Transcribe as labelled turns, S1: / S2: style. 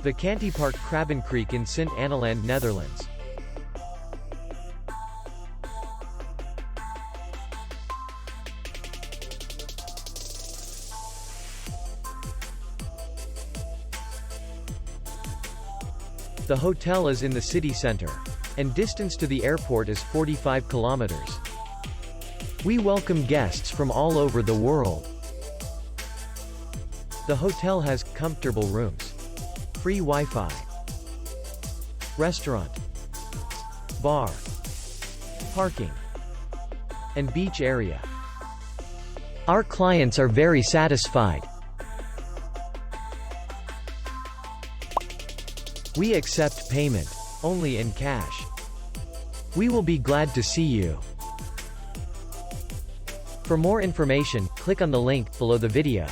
S1: Vakantiepark Krabbenkreek in Sint Annaland, Netherlands. The hotel is in the city center, and distance to the airport is 45 kilometers. We welcome guests from all over the world. The hotel has comfortable rooms, free Wi-Fi, restaurant, bar, parking, and beach area. Our clients are very satisfied. We accept payment only in cash. We will be glad to see you. For more information, click on the link below the video.